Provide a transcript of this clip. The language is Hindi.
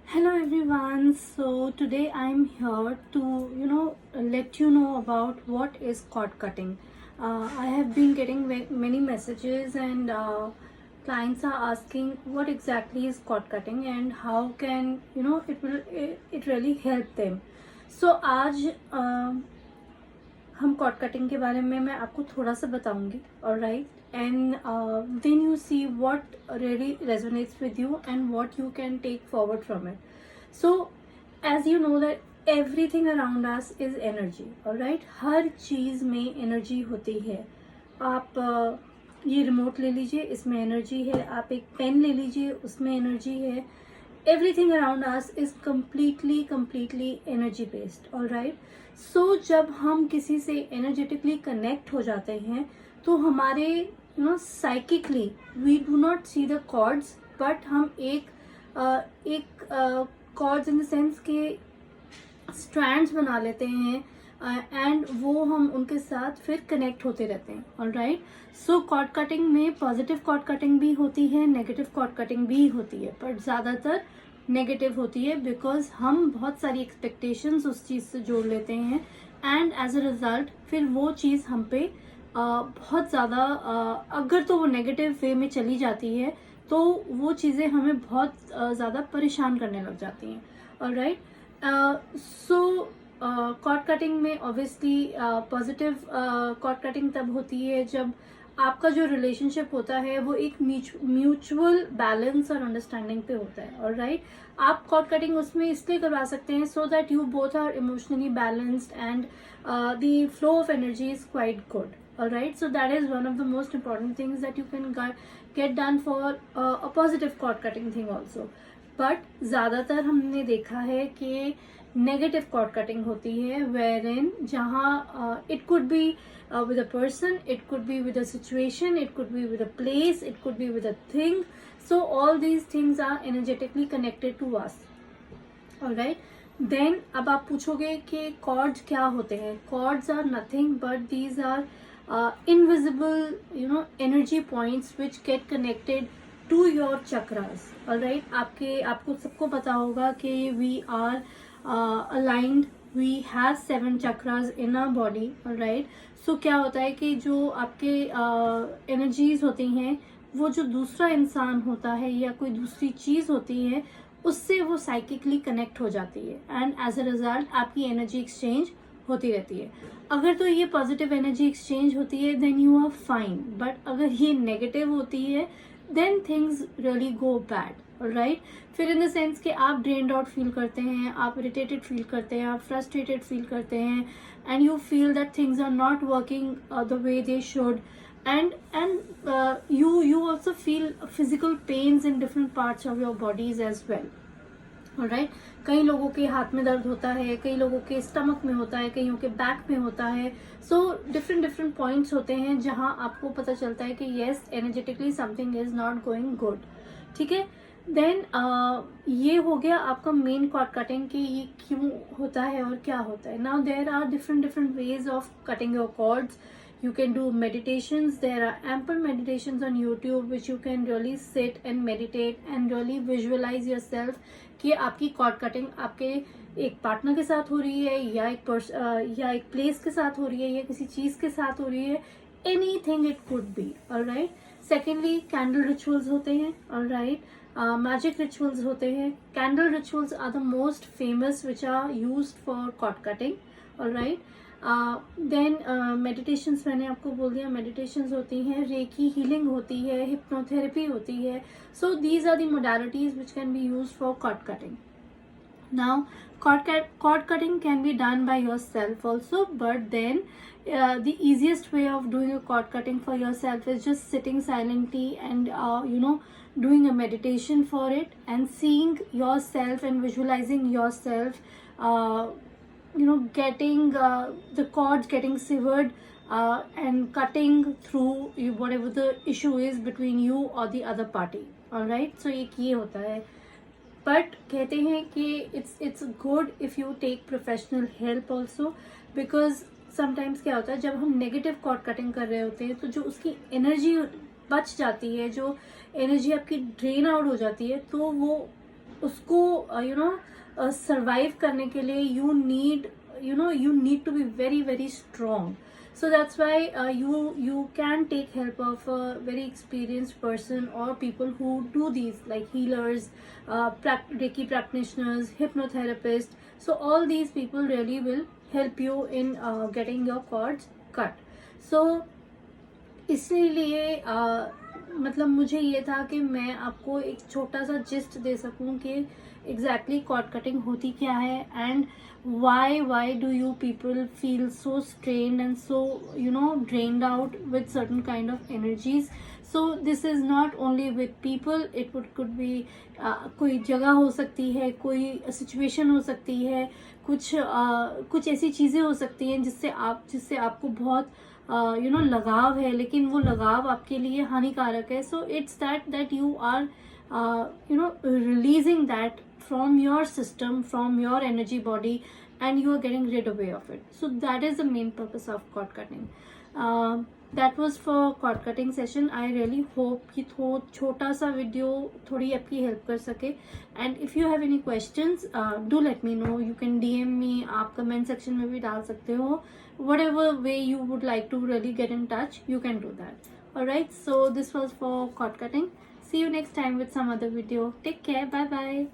Hello everyone. So today I'm here to let you know about what is cord cutting. I have been getting many messages and clients are asking what exactly is cord cutting and how can it really help them. So आज हम कॉर्ड कटिंग के बारे में मैं आपको थोड़ा सा बताऊंगी, alright, and then you see what really resonates with you and what you can take forward from it. So as you know that everything around us is energy, alright. हर चीज में एनर्जी होती है. आप ये रिमोट ले लीजिए, इसमें एनर्जी है. आप एक पेन ले लीजिए, उसमें एनर्जी है. everything around us is completely energy based, all right. So जब हम किसी से energetically connect हो जाते हैं तो हमारे psychically we do not see the chords, but हम एक chords in the sense के strands बना लेते हैं एंड वो हम उनके साथ फिर कनेक्ट होते रहते हैं, ऑलराइट. सो कॉर्ड कटिंग में पॉजिटिव कॉर्ड कटिंग भी होती है, नेगेटिव कॉर्ड कटिंग भी होती है, पर ज़्यादातर नेगेटिव होती है बिकॉज हम बहुत सारी एक्सपेक्टेशंस उस चीज़ से जोड़ लेते हैं एंड एज अ रिजल्ट फिर वो चीज़ हम पे बहुत ज़्यादा अगर तो वो नेगेटिव वे में चली जाती है तो वो चीज़ें हमें बहुत ज़्यादा परेशान करने लग जाती हैं, ऑलराइट. सो कॉर्ड कटिंग में ऑब्वियसली पॉजिटिव कॉर्ड कटिंग तब होती है जब आपका जो रिलेशनशिप होता है वो एक म्यूचुअल बैलेंस और अंडरस्टैंडिंग पे होता है, ऑलराइट. आप कॉर्ड कटिंग उसमें इसलिए करवा सकते हैं so that you both are emotionally balanced and the flow of energy is quite good, alright. So that is one of the most important things that you can get done for a positive cord cutting thing also. But ज़्यादातर हमने देखा है कि नेगेटिव कॉर्ड कटिंग होती है वेर इन जहाँ it could B with a person, it could be with a situation, it could be with a place, it could be with a thing. So all these things are energetically connected to us, alright. Then अब आप पूछोगे कि chords क्या होते हैं. Chords are nothing but these are invisible energy points which get connected to your chakras, alright. आपको सबको पता होगा कि we are aligned, we have 7 chakras in our body, alright. So क्या होता है कि जो आपके energies होती हैं वो जो दूसरा इंसान होता है या कोई दूसरी चीज़ होती है उससे वो साइकिकली कनेक्ट हो जाती है एंड एज अ रिजल्ट आपकी एनर्जी एक्सचेंज होती रहती है. अगर तो ये पॉजिटिव एनर्जी एक्सचेंज होती है then you are fine, but अगर ये नेगेटिव होती है then things really go bad, alright. फिर इन द सेंस कि आप ड्रेन्ड आउट फील करते हैं, आप इरिटेटेड फील करते हैं, आप फ्रस्ट्रेटेड फील करते हैं and you feel that things are not working the way they should and you also feel physical pains in different parts of your bodies as well, alright. कई लोगों के हाथ में दर्द होता है, कई लोगों के स्टमक में होता है, कईयों के बैक में होता है. सो डिफरेंट पॉइंट्स होते हैं जहां आपको पता चलता है कि yes energetically something is not going good, ठीक है. देन ये हो गया आपका मेन कॉर्ड कटिंग कि ये क्यों होता है और क्या होता है. Now there are different ways of cutting your cords. You can do meditations. There are ample meditations on YouTube which you can really sit and meditate and really visualize yourself कि आपकी कॉर्ड कटिंग आपके एक पार्टनर के साथ हो रही है या एक प्लेस के साथ हो रही है या किसी चीज के साथ हो रही है. Anything it could be, alright. Secondly candle rituals होते हैं, ऑलराइट. मैजिक रिचुअल्स होते हैं. Candle rituals are the most famous which are used for cord cutting, alright. Then meditations मैंने आपको बोल दिया, मेडिटेशंस होती हैं, रेकी हीलिंग होती है, हिप्नोथेरेपी होती है. So these are the modalities which can be used for cord cutting. Now cord cutting can be done by yourself also, but then the easiest way of doing a cord cutting for yourself is just sitting silently and doing a meditation for it and seeing yourself and visualizing yourself getting the cords getting severed and cutting through whatever the issue is between you or the other party, all right. So एक ये होता है, बट कहते हैं कि it's good if you take professional help also, because sometimes क्या होता है जब हम नेगेटिव कॉर्ड कटिंग कर रहे होते हैं तो जो उसकी एनर्जी बच जाती है, जो एनर्जी आपकी ड्रेन आउट हो जाती है, तो वो उसको सर्वाइव करने के लिए you need to be very very strong. So that's why you can take help of a very experienced person or people who do these, like healers, Reiki practitioners, hypnotherapists. So all these people really will help you in getting your cords cut. So इसीलिए मतलब मुझे ये था कि मैं आपको एक छोटा सा जिस्ट दे सकूं कि एग्जैक्टली कॉर्ड कटिंग होती क्या है, and why do you people feel so strained and so drained out with certain kind of energies. So this is not only with people, it could be कोई जगह हो सकती है, कोई सिचुएशन हो सकती है, कुछ ऐसी चीज़ें हो सकती हैं जिससे आपको बहुत लगाव है, लेकिन वो लगाव आपके लिए हानिकारक है. So it's that you are releasing that from your system, from your energy body, and you are getting rid away of it. So that is the main purpose of cord cutting. That was for cord cutting session. I really hope कि छोटा सा वीडियो थोड़ी आपकी हेल्प कर सके. And if you have any questions do let me know. You can DM मी, आप कमेंट सेक्शन में भी डाल सकते हो. Whatever way you would like to really get in touch, you can do that. Alright, so this was for cord cutting. See you next time with some other video. Take care. Bye bye.